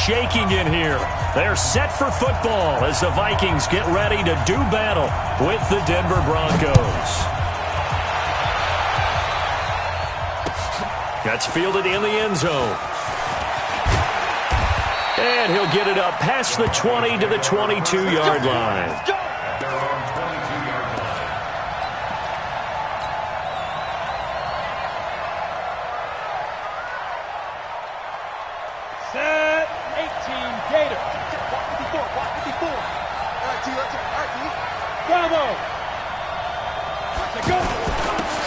shaking in here. They're set for football as the Vikings get ready to do battle with the Denver Broncos. That's fielded in the end zone. And he'll get it up past the 20 to the 22-yard line.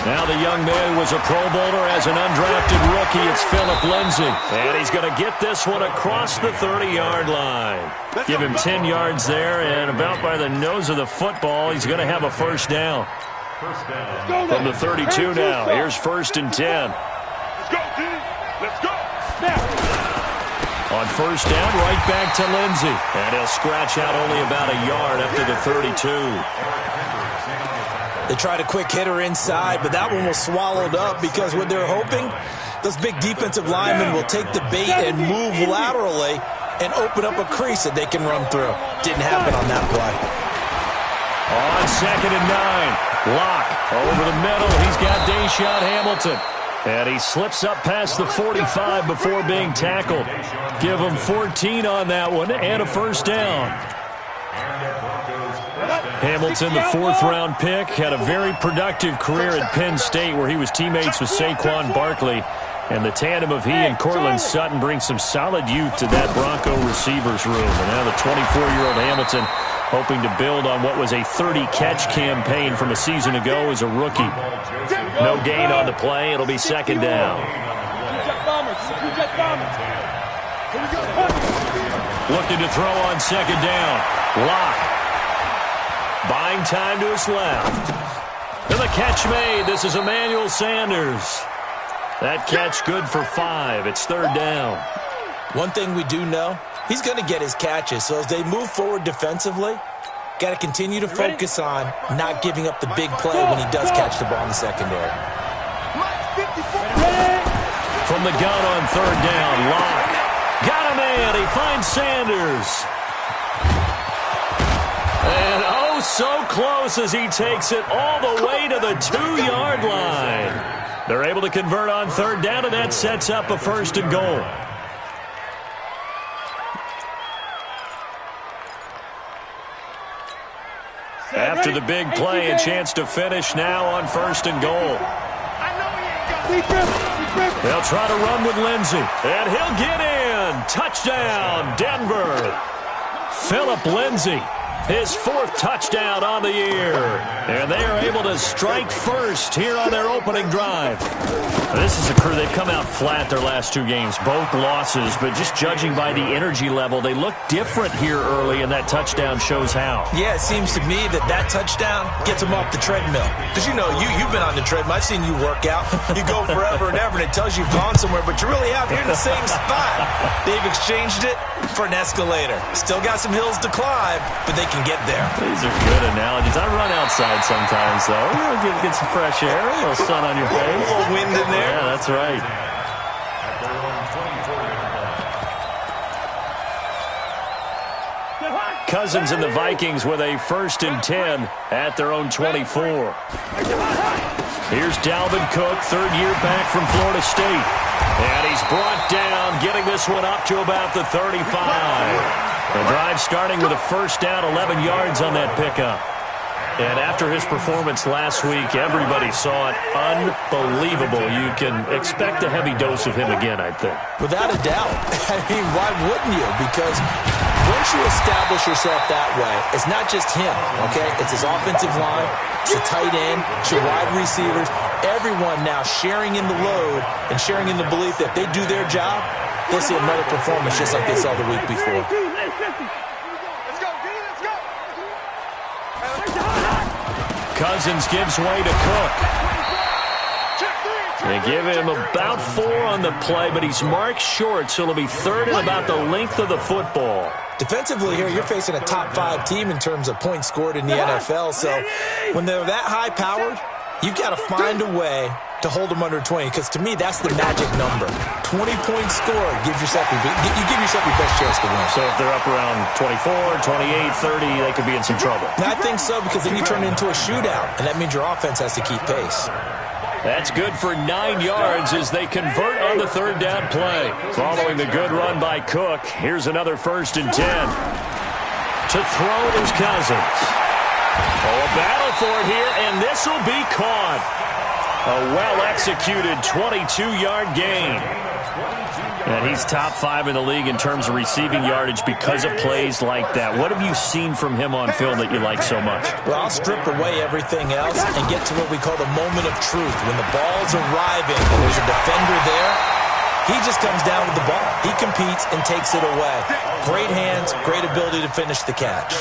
Now the young man was a Pro Bowler as an undrafted rookie. It's Philip Lindsay. And he's going to get this one across the 30-yard line. Give him 10 yards there, and about by the nose of the football, he's going to have a first down. From the 32 now. Here's 1st and 10. Let's go, team. Let's go. On first down, right back to Lindsay. And he'll scratch out only about a yard up to the 32. They tried a quick hitter inside, but that one was swallowed up because what they're hoping, those big defensive linemen will take the bait and move laterally and open up a crease that they can run through. Didn't happen on that play. On 2nd and 9, Locke over the middle. He's got Deshaun Hamilton. And he slips up past the 45 before being tackled. Give him 14 on that one and a first down. Hamilton, the 4th-round pick, had a very productive career at Penn State where he was teammates with Saquon Barkley. And the tandem of he and Cortland Sutton brings some solid youth to that Bronco receivers room. And now the 24-year-old Hamilton hoping to build on what was a 30-catch campaign from a season ago as a rookie. No gain on the play. It'll be 2nd down. Looking to throw on 2nd down. Locke. Buying time to his left. And the catch made. This is Emmanuel Sanders. That catch good for 5. It's 3rd down. One thing we do know, he's going to get his catches. So as they move forward defensively, got to continue to focus on not giving up the big play when he does catch the ball in the secondary. From the gun on 3rd down, Locke. Got him in. He finds Sanders. And oh, so close as he takes it all the way to the 2-yard line. They're able to convert on 3rd down, and that sets up a 1st and goal. After the big play, a chance to finish now on 1st and goal. They'll try to run with Lindsay, and he'll get in. Touchdown, Denver. Philip Lindsay. His 4th touchdown on the year. And they are able to strike first here on their opening drive. This is a crew. They've come out flat their last 2 games, both losses. But just judging by the energy level, they look different here early, and that touchdown shows how. Yeah, it seems to me that touchdown gets them off the treadmill. Because, you know, you've been on the treadmill. I've seen you work out. You go forever and ever, and it tells you you've gone somewhere. But you really have. You're in the same spot. They've exchanged it for an escalator. Still got some hills to climb, but they can get there. These are good analogies. I run outside sometimes, though. Get some fresh air, a little sun on your face. A little wind in there. Yeah, that's right. Cousins and the Vikings with a 1st and 10 at their own 24. Here's Dalvin Cook, 3rd-year back from Florida State. And he's brought down, getting this one up to about the 35. The drive starting with a first down, 11 yards on that pickup. And after his performance last week, everybody saw it. Unbelievable. You can expect a heavy dose of him again, I think. Without a doubt. I mean, why wouldn't you? Because once you establish yourself that way, it's not just him, okay? It's his offensive line, it's the tight end, it's your wide receivers. Everyone now sharing in the load and sharing in the belief that if they do their job, they'll see another performance just like they saw the week before. Cousins gives way to Cook. They give him about 4 on the play, but he's marked short, so it'll be 3rd and about the length of the football. Defensively here, you're facing a top-5 team in terms of points scored in the NFL, so when they're that high-powered, you've got to find a way to hold them under 20, because to me, that's the magic number. 20 points scored gives yourself you give yourself your best chance to win. So if they're up around 24, 28, 30, they could be in some trouble. I think so, because then you turn it into a shootout, and that means your offense has to keep pace. That's good for 9 yards as they convert on the third down play. Following the good run by Cook, here's another 1st and 10. To throw is Cousins. Oh, a battle for it here, and this will be caught. A well-executed 22-yard gain. And he's top 5 in the league in terms of receiving yardage because of plays like that. What have you seen from him on film that you like so much? Well, I'll strip away everything else and get to what we call the moment of truth. When the ball's arriving and there's a defender there, he just comes down with the ball. He competes and takes it away. Great hands, great ability to finish the catch.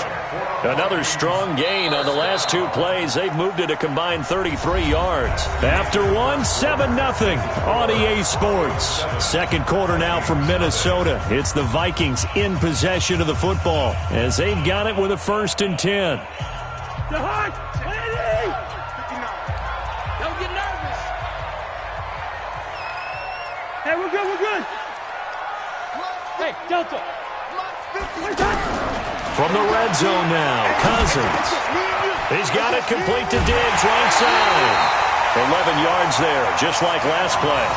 Another strong gain on the last 2 plays. They've moved it a combined 33 yards. After one, 7-0 on EA Sports. Second quarter now from Minnesota. It's the Vikings in possession of the football as they've got it with a 1st and 10. Don't get nervous. Hey, we're good, we're good. Hey, Delta. From the red zone now, Cousins. He's got it complete to Diggs, right side. 11 yards there, just like last play.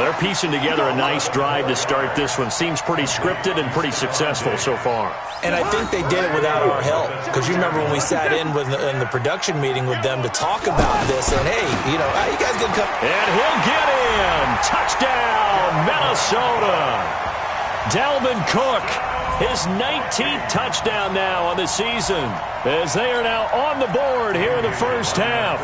They're piecing together a nice drive to start this one. Seems pretty scripted and pretty successful so far. And I think they did it without our help. Because you remember when we sat in the production meeting with them to talk about this, and hey, you guys can come. And he'll get in. Touchdown, Minnesota. Dalvin Cook, his 19th touchdown now on the season, as they are now on the board here in the first half.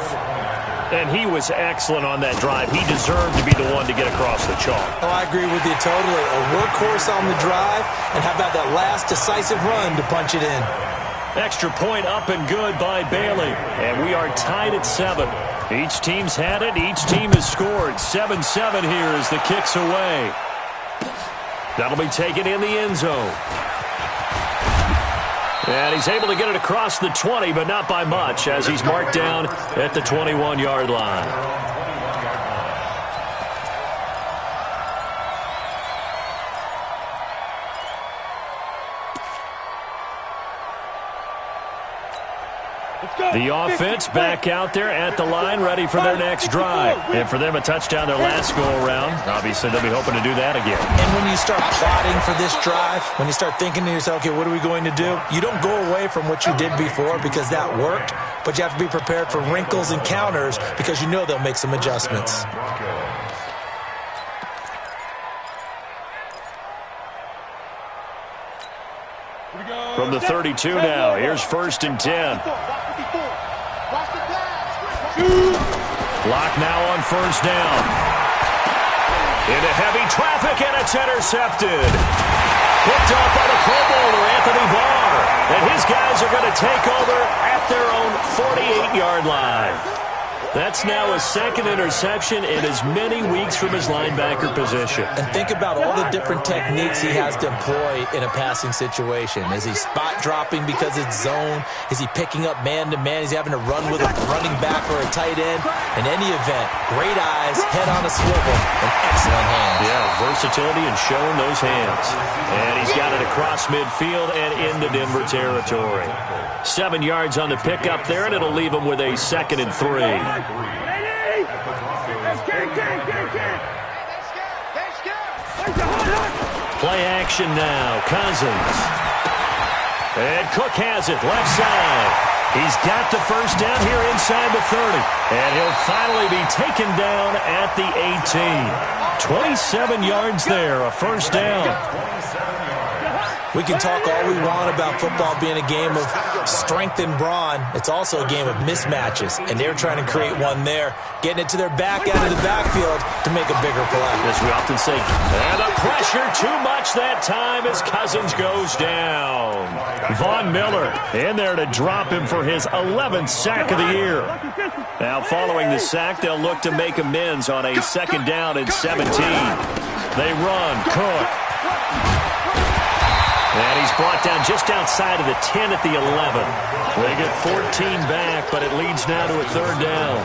And he was excellent on that drive. He deserved to be the one to get across the chalk. Oh, I agree with you totally. A workhorse on the drive, and how about that last decisive run to punch it in? Extra point up and good by Bailey. And we are tied at 7. Each team's had it. Each team has scored. 7-7 here as the kick's away. That'll be taken in the end zone. And he's able to get it across the 20, but not by much, as he's marked down at the 21-yard line. The offense back out there at the line, ready for their next drive. And for them, a touchdown their last go-around. Obviously, they'll be hoping to do that again. And when you start plotting for this drive, when you start thinking to yourself, okay, what are we going to do? You don't go away from what you did before because that worked, but you have to be prepared for wrinkles and counters because you know they'll make some adjustments. From the 32 now, here's 1st and 10. Block now on 1st down. Into heavy traffic, and it's intercepted. Picked off by the Pro Bowler, Anthony Barr. And his guys are going to take over at their own 48-yard line. That's now a 2nd interception in as many weeks from his linebacker position. And think about all the different techniques he has to employ in a passing situation. Is he spot dropping because it's zone? Is he picking up man-to-man? Is he having to run with a running back or a tight end? In any event, great eyes, head on a swivel, and excellent hands. Yeah, versatility and showing those hands. And he's got it across midfield and into Denver territory. 7 yards on the pickup there, and it'll leave him with a 2nd and 3. Play action now. Cousins. And Cook has it left side. He's got the 1st down here inside the 30. And he'll finally be taken down at the 18. 27 yards there, a 1st down. We can talk all we want about football being a game of strength and brawn. It's also a game of mismatches, and they're trying to create one there, getting it to their back out of the backfield to make a bigger play. As we often say, and the pressure too much that time as Cousins goes down. Von Miller in there to drop him for his 11th sack of the year. Now following the sack, they'll look to make amends on a 2nd down and 17. They run. Cook. And he's brought down just outside of the 10 at the 11. They get 14 back, but it leads now to a third down.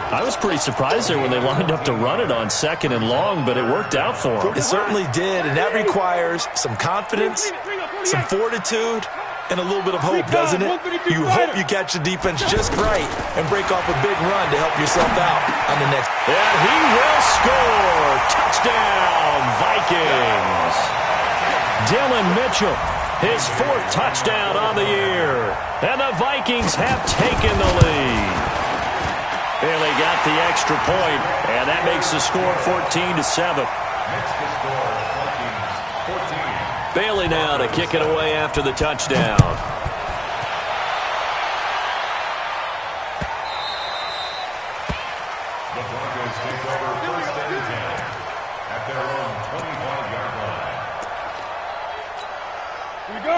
I was pretty surprised there when they lined up to run it on second and long, but it worked out for them. It certainly did, and that requires some confidence, some fortitude, and a little bit of hope, doesn't it? You hope you catch the defense just right and break off a big run to help yourself out on the next. And he will score. Touchdown, Vikings. Dylan Mitchell, his 4th touchdown on the year. And the Vikings have taken the lead. Bailey got the extra point, and that makes the score 14-7. Bailey now to kick it away after the touchdown. The Broncos take over first and 10 at their own 25-yard line.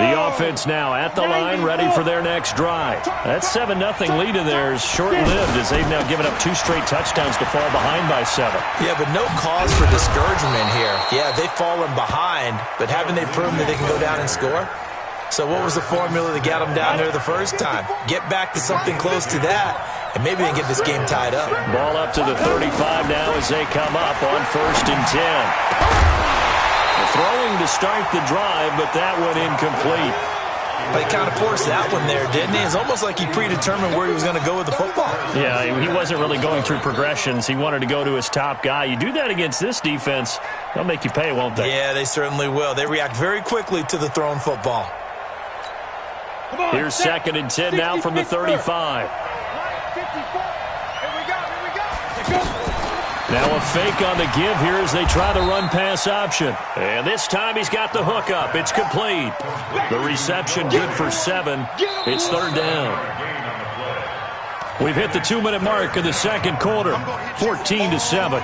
The offense now at the line, ready for their next drive. That 7-0 lead of theirs short-lived as they've now given up 2 straight touchdowns to fall behind by 7. Yeah, but no cause for discouragement here. Yeah, they've fallen behind, but haven't they proven that they can go down and score? So what was the formula that got them down there the first time? Get back to something close to that, and maybe they can get this game tied up. Ball up to the 35 now as they come up on 1st and 10. Throwing to start the drive, but that went incomplete. But he kind of forced that one there, didn't he? It's almost like he predetermined where he was going to go with the football. Yeah, he wasn't really going through progressions. He wanted to go to his top guy. You do that against this defense, they'll make you pay, won't they? Yeah, they certainly will. They react very quickly to the thrown football. Here's 2nd and 10 now from the 35. Now a fake on the give here as they try the run-pass option. And this time he's got the hook up. It's complete. The reception good for 7. It's 3rd down. We've hit the 2-minute mark of the second quarter. 14-7.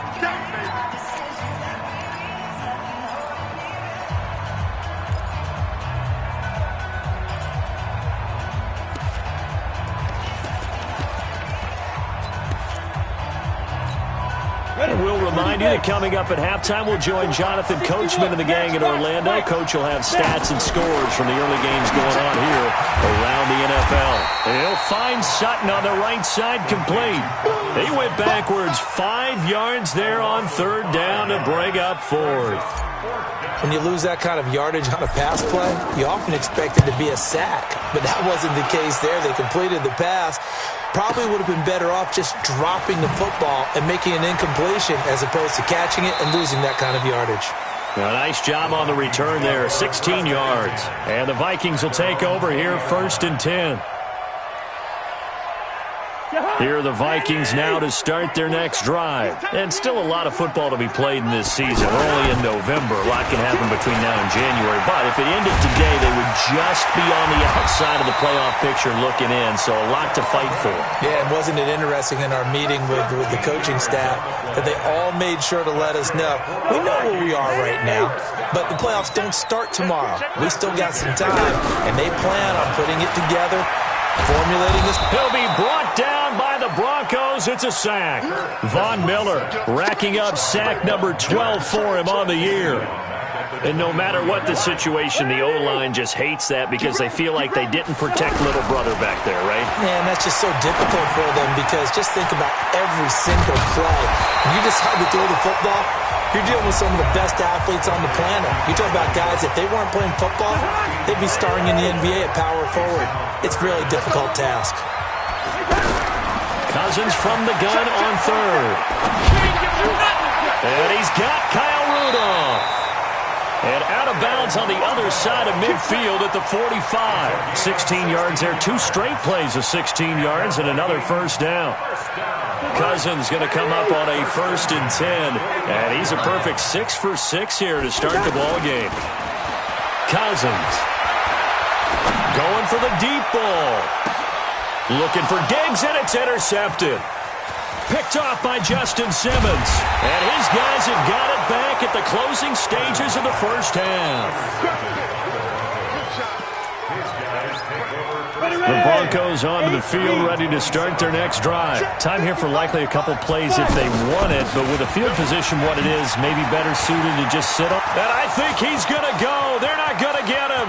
We'll remind you that coming up at halftime, we'll join Jonathan Coachman and the gang in Orlando. Coach will have stats and scores from the early games going on here around the NFL. He'll find Sutton on the right side complete. He went backwards 5 yards there on 3rd down to bring up 4th. When you lose that kind of yardage on a pass play, you often expect it to be a sack. But that wasn't the case there. They completed the pass. Probably would have been better off just dropping the football and making an incompletion as opposed to catching it and losing that kind of yardage. A nice job on the return there, 16 yards. And the Vikings will take over here 1st and 10. Here are the Vikings now to start their next drive. And still a lot of football to be played in this season. We're only in November. A lot can happen between now and January. But if it ended today, they would just be on the outside of the playoff picture looking in. So a lot to fight for. Yeah, and wasn't it interesting in our meeting with the coaching staff that they all made sure to let us know, we know where we are right now, but the playoffs don't start tomorrow. We still got some time, and they plan on putting it together, formulating this. He'll be brought down by the Broncos. It's a sack. Von Miller racking up sack number 12 for him on the year. And no matter what the situation, the O-line just hates that because they feel like they didn't protect little brother back there, right? Man, that's just so difficult for them because just think about every single play. When you decide to throw the football, you're dealing with some of the best athletes on the planet. You talk about guys, if they weren't playing football, they'd be starring in the NBA at power forward. It's a really difficult task. Cousins from the gun on 3rd. And he's got Kyle Rudolph. And out of bounds on the other side of midfield at the 45. 16 yards there. 2 straight plays of 16 yards and another 1st down. Cousins going to come up on a 1st and 10. And he's a perfect 6 for 6 here to start the ball game. Cousins going for the deep ball. Looking for Diggs, and it's intercepted. Picked off by Justin Simmons. And his guys have got it back at the closing stages of the first half. The Broncos onto the field, ready to start their next drive. Time here for likely a couple plays if they want it, but with the field position what it is, maybe better suited to just sit up. And I think he's going to go. They're not going to get him.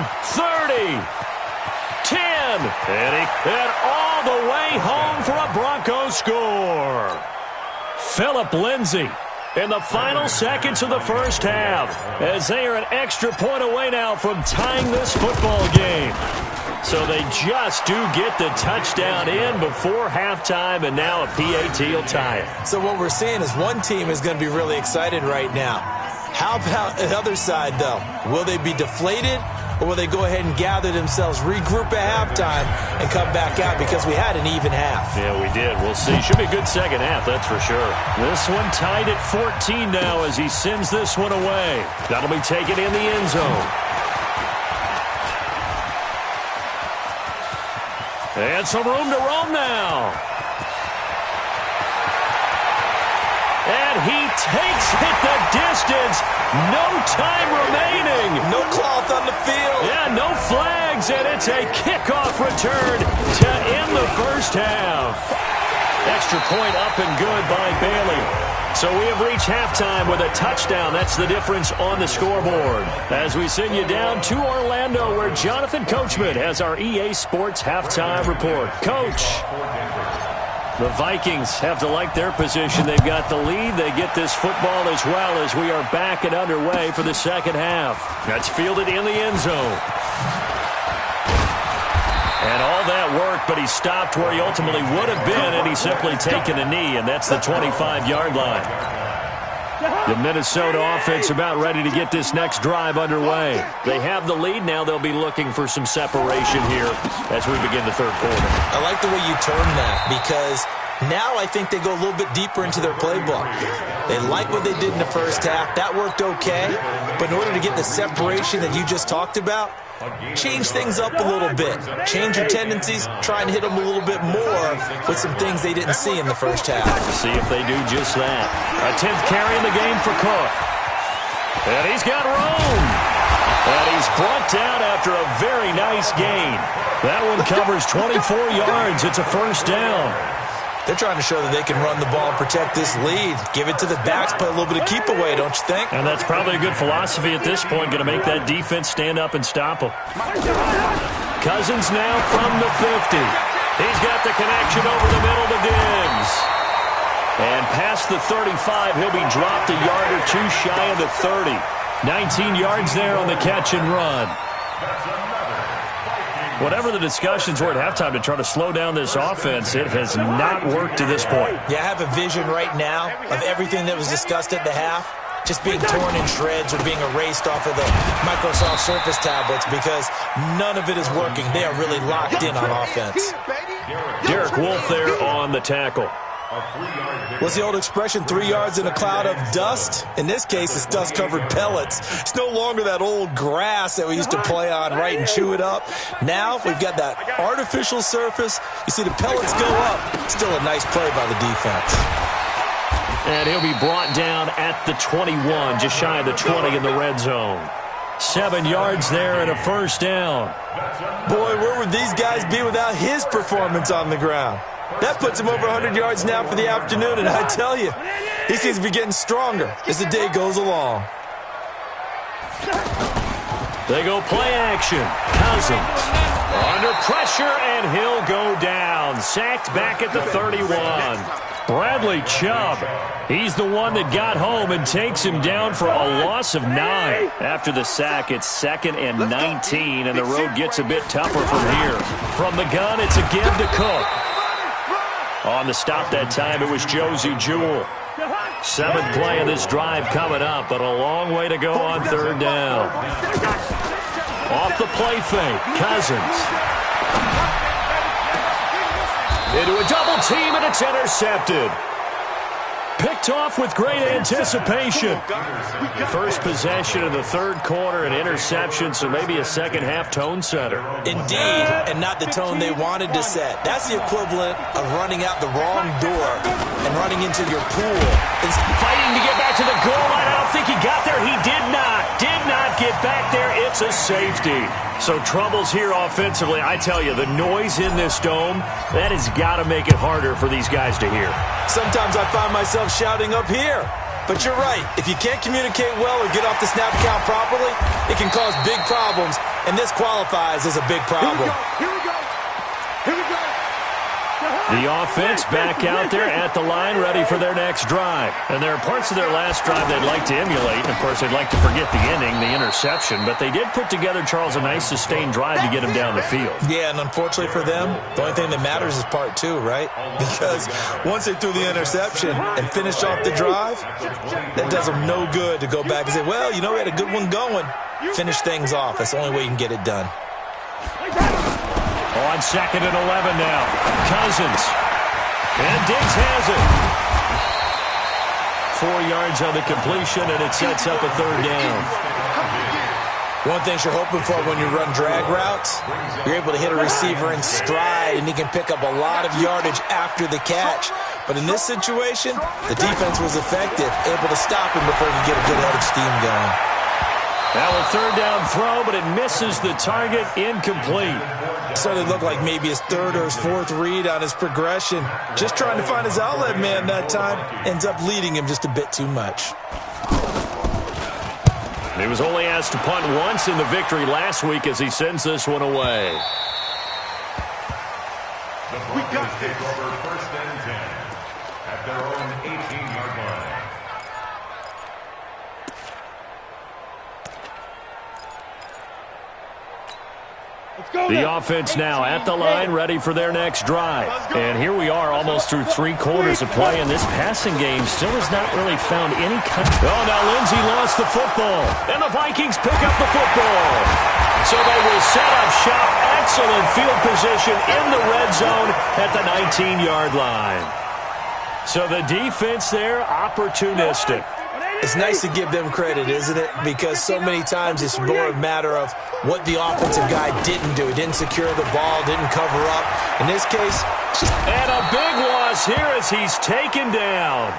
And all the way home for a Broncos score. Philip Lindsay in the final seconds of the first half, as they are an extra point away now from tying this football game. So they just do get the touchdown in before halftime, and now a PAT will tie it. So what we're seeing is one team is going to be really excited right now. How about the other side, though? Will they be deflated, or will they go ahead and gather themselves, regroup at halftime, and come back out because we had an even half? Yeah, we did. We'll see. Should be a good second half, that's for sure. This one tied at 14 now as he sends this one away. That'll be taken in the end zone. And some room to roam now. And he takes it the distance. No time remaining. No cloth on the field. Yeah, no flags, and it's a kickoff return to end the first half. Extra point up and good by Bailey. So we have reached halftime with a touchdown. That's the difference on the scoreboard. As we send you down to Orlando, where Jonathan Coachman has our EA Sports halftime report. Coach, the Vikings have to like their position. They've got the lead. They get this football as well as we are back and underway for the second half. That's fielded in the end zone. And all that work, but he stopped where he ultimately would have been, and he's simply taken a knee, and that's the 25-yard line. The Minnesota offense about ready to get this next drive underway. They have the lead. Now they'll be looking for some separation here as we begin the third quarter. I like the way you term that, because now I think they go a little bit deeper into their playbook. They like what they did in the first half. That worked okay. But in order to get the separation that you just talked about, change things up a little bit. Change your tendencies. Try and hit them a little bit more with some things they didn't see in the first half. See if they do just that. A 10th carry in the game for Cook. And he's got room. And he's brought down after a very nice gain. That one covers 24 yards. It's a first down. They're trying to show that they can run the ball and protect this lead. Give it to the backs, play a little bit of keep away, don't you think? And that's probably a good philosophy at this point, going to make that defense stand up and stop them. Cousins now from the 50. He's got the connection over the middle to Diggs. And past the 35, he'll be dropped a yard or two shy of the 30. 19 yards there on the catch and run. Whatever the discussions were at halftime to try to slow down this offense, it has not worked to this point. Yeah, I have a vision right now of everything that was discussed at the half just being torn in shreds or being erased off of the Microsoft Surface tablets because none of it is working. They are really locked in on offense. Derek Wolfe there on the tackle. What's the old expression, 3 yards in a cloud of dust? In this case, it's dust-covered pellets. It's no longer that old grass that we used to play on, right, and chew it up. Now we've got that artificial surface. You see the pellets go up. Still a nice play by the defense. And he'll be brought down at the 21, just shy of the 20 in the red zone. 7 yards there and a first down. Boy, where would these guys be without his performance on the ground? That puts him over 100 yards now for the afternoon, and I tell you, he seems to be getting stronger as the day goes along. They go play action. Cousins under pressure, and he'll go down. Sacked back at the 31. Bradley Chubb, he's the one that got home and takes him down for a loss of 9. After the sack, it's 2nd and 19, and the road gets a bit tougher from here. From the gun, it's a give to Cook. On the stop that time, it was Josie Jewell. 7th play of this drive coming up, but a long way to go on third down. Off the play fake, Cousins. Into a double team, and it's intercepted. Picked off with great anticipation. First possession of the third quarter, an interception, so maybe a second-half tone setter. Indeed, and not the tone they wanted to set. That's the equivalent of running out the wrong door and running into your pool. It's fighting to get back to the goal line. I don't think he got there. He did not get back there. It's a safety. So troubles here offensively. I tell you, the noise in this dome, that has got to make it harder for these guys to hear. Sometimes I find myself shouting up here. But you're right. If you can't communicate well or get off the snap count properly, it can cause big problems, and this qualifies as a big problem. Here we go. The offense back out there at the line, ready for their next drive. And there are parts of their last drive they'd like to emulate. And, of course, they'd like to forget the ending, the interception. But they did put together, Charles, a nice sustained drive to get him down the field. Yeah, and unfortunately for them, the only thing that matters is part two, right? Because once they threw the interception and finished off the drive, that does them no good to go back and say, well, you know, we had a good one going. Finish things off. That's the only way you can get it done. On 2nd and 11 now. Cousins. And Diggs has it. 4 yards on the completion, and it sets up a third down. One thing you're hoping for when you run drag routes, you're able to hit a receiver in stride, and he can pick up a lot of yardage after the catch. But in this situation, the defense was effective, able to stop him before he could get a good head of steam going. Now a third down throw, but it misses the target, incomplete. Certainly looked like maybe his third or his fourth read on his progression. Just trying to find his outlet man that time. Ends up leading him just a bit too much. He was only asked to punt once in the victory last week as he sends this one away. The Broncos take over 1st and 10 at their own 18-yard line. The offense now at the line, ready for their next drive. And here we are almost through 3 quarters of play, and this passing game still has not really found any kind. Oh, now Lindsey lost the football, and the Vikings pick up the football. So they will set up shop. Excellent field position in the red zone at the 19-yard line. So the defense there, opportunistic. It's nice to give them credit, isn't it? Because so many times it's more a matter of what the offensive guy didn't do. He didn't secure the ball, didn't cover up. In this case, and a big loss here as he's taken down.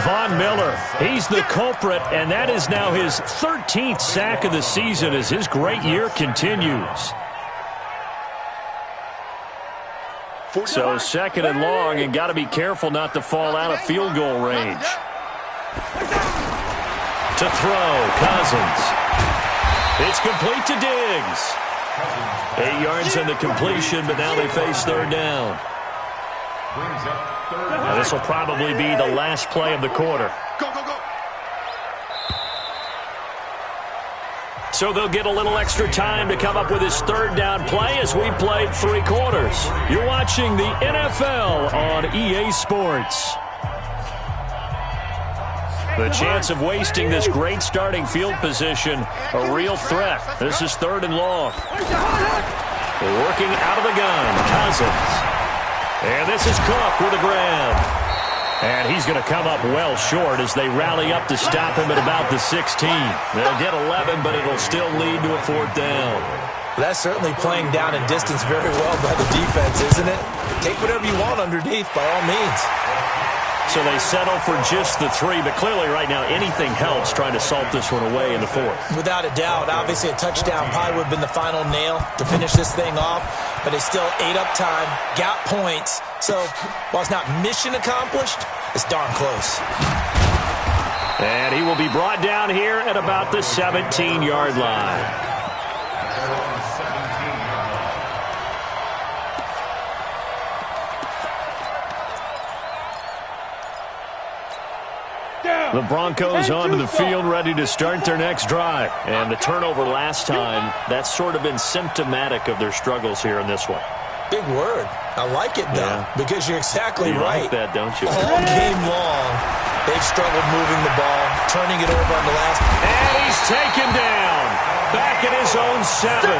Von Miller, he's the culprit, and that is now his 13th sack of the season as his great year continues. So 2nd and long, and got to be careful not to fall out of field goal range. To throw, Cousins. It's complete to Diggs. 8 yards on the completion, but now they face third down. Now this will probably be the last play of the quarter. So they'll get a little extra time to come up with his third down play as we played 3 quarters. You're watching the NFL on EA Sports. The chance of wasting this great starting field position, a real threat. This is 3rd and long. Working out of the gun, Cousins. And this is Cook with a grab. And he's going to come up well short as they rally up to stop him at about the 16. They'll get 11, but it'll still lead to a 4th down. That's certainly playing down in distance very well by the defense, isn't it? Take whatever you want underneath, by all means. So they settle for just the 3, but clearly right now anything helps trying to salt this one away in the 4th. Without a doubt, obviously a touchdown probably would have been the final nail to finish this thing off, but they still ate up time, got points. So while it's not mission accomplished, it's darn close. And he will be brought down here at about the 17-yard line. The Broncos onto the field, ready to start their next drive. And the turnover last time, that's sort of been symptomatic of their struggles here in this one. Big word. I like it, though, because you're exactly right. You like that, don't you? All game long, they've struggled moving the ball, turning it over on the last. And he's taken down. Back at his own 7.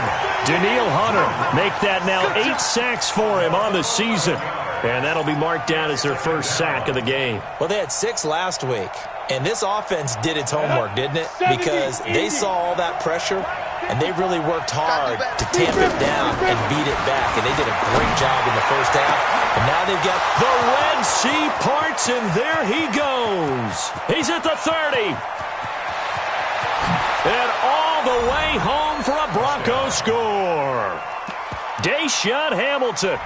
Danielle Hunter make that now 8 sacks for him on the season. And that'll be marked down as their first sack of the game. Well, they had 6 last week. And this offense did its homework, didn't it? Because they saw all that pressure, and they really worked hard to tamp it down and beat it back. And they did a great job in the first half. And now they've got the Red Sea parts, and there he goes. He's at the 30. And all the way home for a Bronco score. Deshaun Hamilton,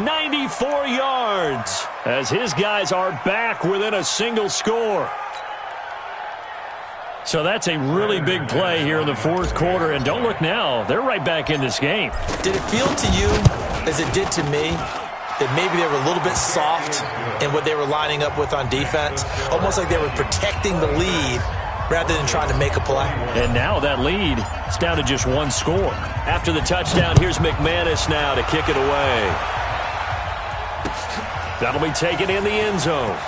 94 yards, as his guys are back within a single score. So that's a really big play here in the fourth quarter. And don't look now. They're right back in this game. Did it feel to you, as it did to me, that maybe they were a little bit soft in what they were lining up with on defense? Almost like they were protecting the lead rather than trying to make a play. And now that lead is down to just one score. After the touchdown, here's McManus now to kick it away. That'll be taken in the end zone.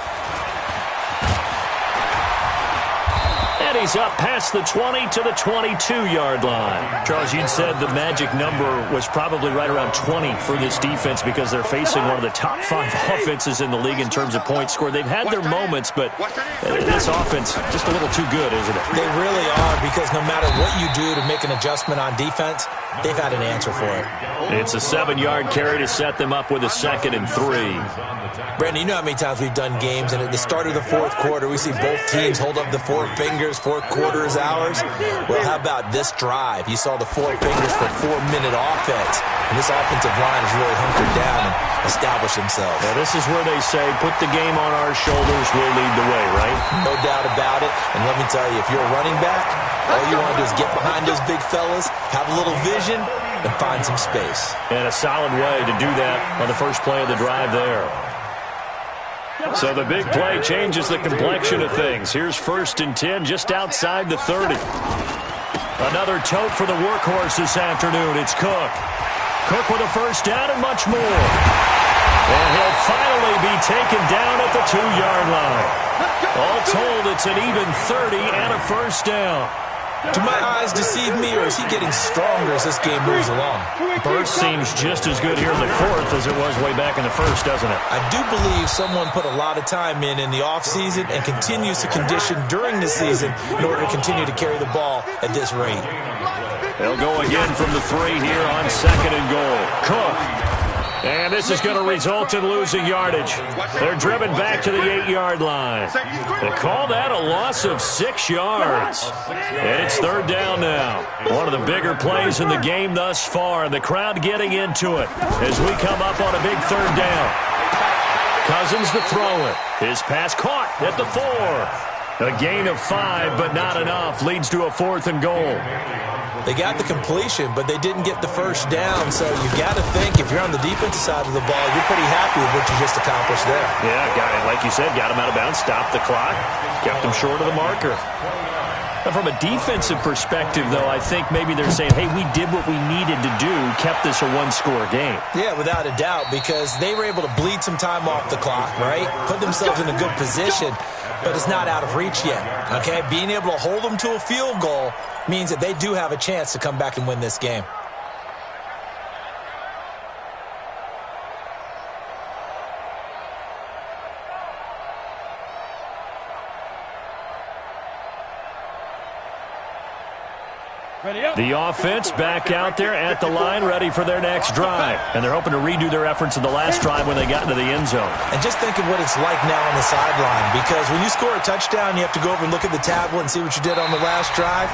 And he's up past the 20 to the 22-yard line. Charles, you'd said the magic number was probably right around 20 for this defense because they're facing one of the top 5 offenses in the league in terms of points scored. They've had their moments, but this offense just a little too good, isn't it? They really are, because no matter what you do to make an adjustment on defense, they've had an answer for it. It's a 7-yard carry to set them up with a 2nd and 3. Brandon, you know how many times we've done games, and at the start of the fourth quarter, we see both teams hold up the 4 fingers, fourth quarter is ours. Well, how about this drive? You saw the 4 fingers for 4-minute offense, and this offensive line has really hunkered down and established themselves. Now, this is where they say, put the game on our shoulders, we'll lead the way, right? No doubt about it, and let me tell you, if you're a running back, all you want to do is get behind those big fellas, have a little vision, and find some space. And a solid way to do that on the first play of the drive there. So the big play changes the complexion of things. Here's 1st and 10 just outside the 30. Another tote for the workhorse this afternoon. It's Cook. Cook with a first down and much more. And he'll finally be taken down at the 2-yard line. All told, it's an even 30 and a first down. Do my eyes deceive me, or is he getting stronger as this game moves along? Burst seems just as good here in the fourth as it was way back in the first, doesn't it? I do believe someone put a lot of time in the offseason and continues to condition during the season in order to continue to carry the ball at this rate. They'll go again from the 3 here on 2nd and goal. Cook. And this is going to result in losing yardage. They're driven back to the 8-yard line. They call that a loss of 6 yards. And it's 3rd down now. One of the bigger plays in the game thus far, and the crowd getting into it as we come up on a big 3rd down. Cousins to throw it. His pass caught at the 4. A gain of 5, but not enough. Leads to a 4th and goal. They got the completion, but they didn't get the first down. So you got to think, if you're on the defensive side of the ball, you're pretty happy with what you just accomplished there. Yeah, got it. Like you said, got him out of bounds, stopped the clock, kept him short of the marker. Now, from a defensive perspective, though, I think maybe they're saying, hey, we did what we needed to do, kept this a 1-score game. Yeah, without a doubt, because they were able to bleed some time off the clock, right? Put themselves in a good position, but it's not out of reach yet, okay? Being able to hold them to a field goal means that they do have a chance to come back and win this game. The offense back out there at the line, ready for their next drive. And they're hoping to redo their efforts in the last drive when they got into the end zone. And just think of what it's like now on the sideline, because when you score a touchdown, you have to go over and look at the tablet and see what you did on the last drive.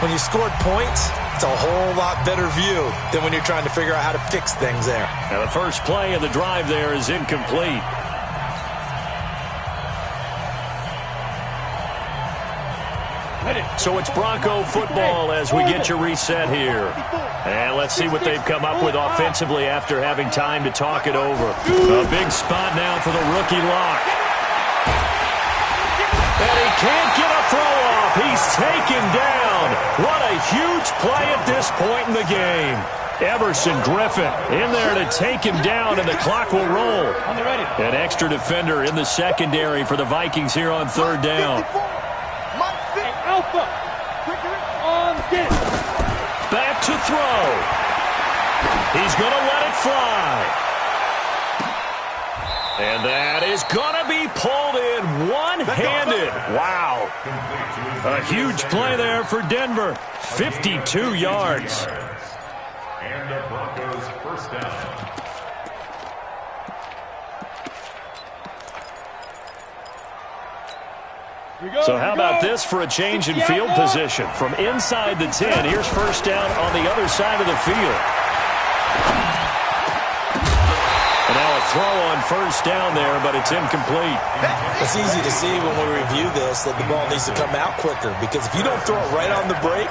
When you scored points, it's a whole lot better view than when you're trying to figure out how to fix things there. Now the first play of the drive there is incomplete. So it's Bronco football as we get you reset here. And let's see what they've come up with offensively after having time to talk it over. A big spot now for the rookie Lock. And he can't get a throw off. He's taken down. What a huge play at this point in the game. Everson Griffin in there to take him down, and the clock will roll. An extra defender in the secondary for the Vikings here on 3rd down. Alpha. On get it. Back to throw. He's going to let it fly. And that is going to be pulled in one-handed. Wow. A huge play there for Denver. 52 yards. And the Broncos first down. So how about this for a change in field position? From inside the 10, here's first down on the other side of the field. And now a throw on first down there, but it's incomplete. It's easy to see when we review this that the ball needs to come out quicker, because if you don't throw it right on the break,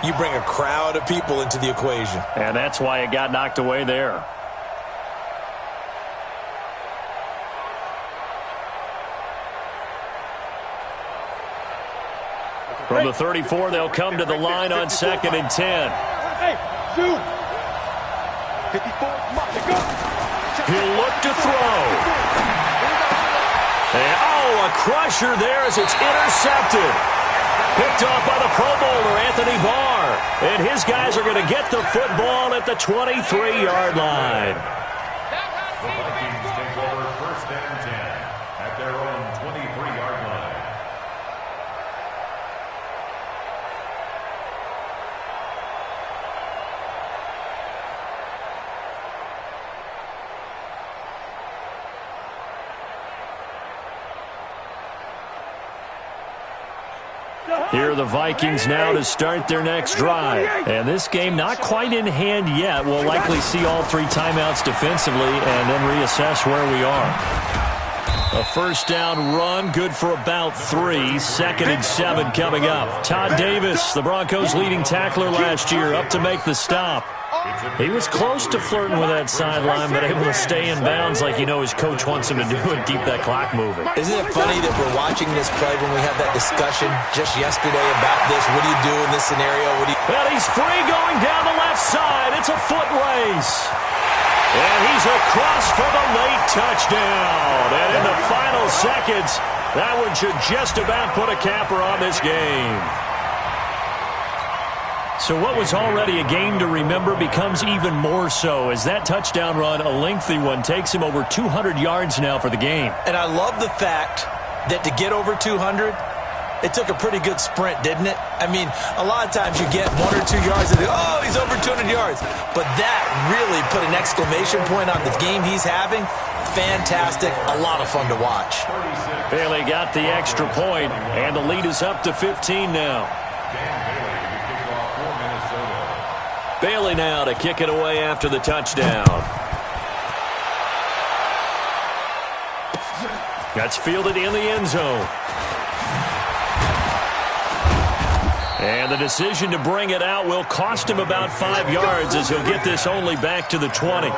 you bring a crowd of people into the equation. And that's why it got knocked away there. From the 34, they'll come to the line on 2nd and 10. Hey, shoot. 54, come on, go. He'll look to throw. And, a crusher there as it's intercepted. Picked off by the Pro Bowler, Anthony Barr. And his guys are going to get the football at the 23-yard line. The Vikings take over 1st and 10 at their own 23-yard line. Here are the Vikings now to start their next drive. And this game not quite in hand yet. We'll likely see all 3 timeouts defensively and then reassess where we are. A first down run, good for about 3. 2nd and 7 coming up. Todd Davis, the Broncos' leading tackler last year, up to make the stop. He was close to flirting with that sideline, but able to stay in bounds like his coach wants him to do and keep that clock moving. Isn't it funny that we're watching this play when we had that discussion just yesterday about this? What do you do in this scenario? Well, he's free going down the left side. It's a foot race. And he's across for the late touchdown. And in the final seconds, that one should just about put a capper on this game. So what was already a game to remember becomes even more so as that touchdown run, a lengthy one, takes him over 200 yards now for the game. And I love the fact that to get over 200, it took a pretty good sprint, didn't it? I mean, a lot of times you get 1 or 2 yards and he's over 200 yards. But that really put an exclamation point on the game he's having. Fantastic. A lot of fun to watch. Bailey got the extra point, and the lead is up to 15 now. Bailey now to kick it away after the touchdown. That's fielded in the end zone. And the decision to bring it out will cost him about 5 yards as he'll get this only back to the 20.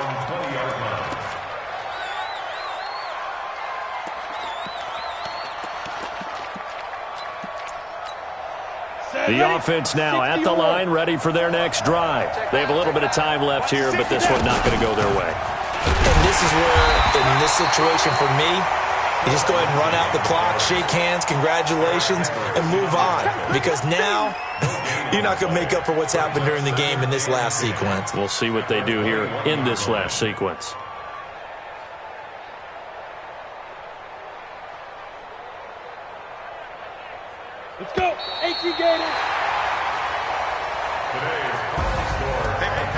The offense now at the line, ready for their next drive. They have a little bit of time left here, but this one's not going to go their way. And this is where, in this situation for me, you just go ahead and run out the clock, shake hands, congratulations, and move on. Because now, you're not going to make up for what's happened during the game in this last sequence. We'll see what they do here in this last sequence. Let's go. HE Gators.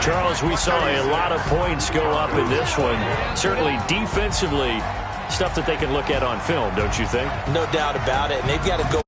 Charles, we saw a lot of points go up in this one. Certainly defensively, stuff that they can look at on film, don't you think? No doubt about it. And they've got to go.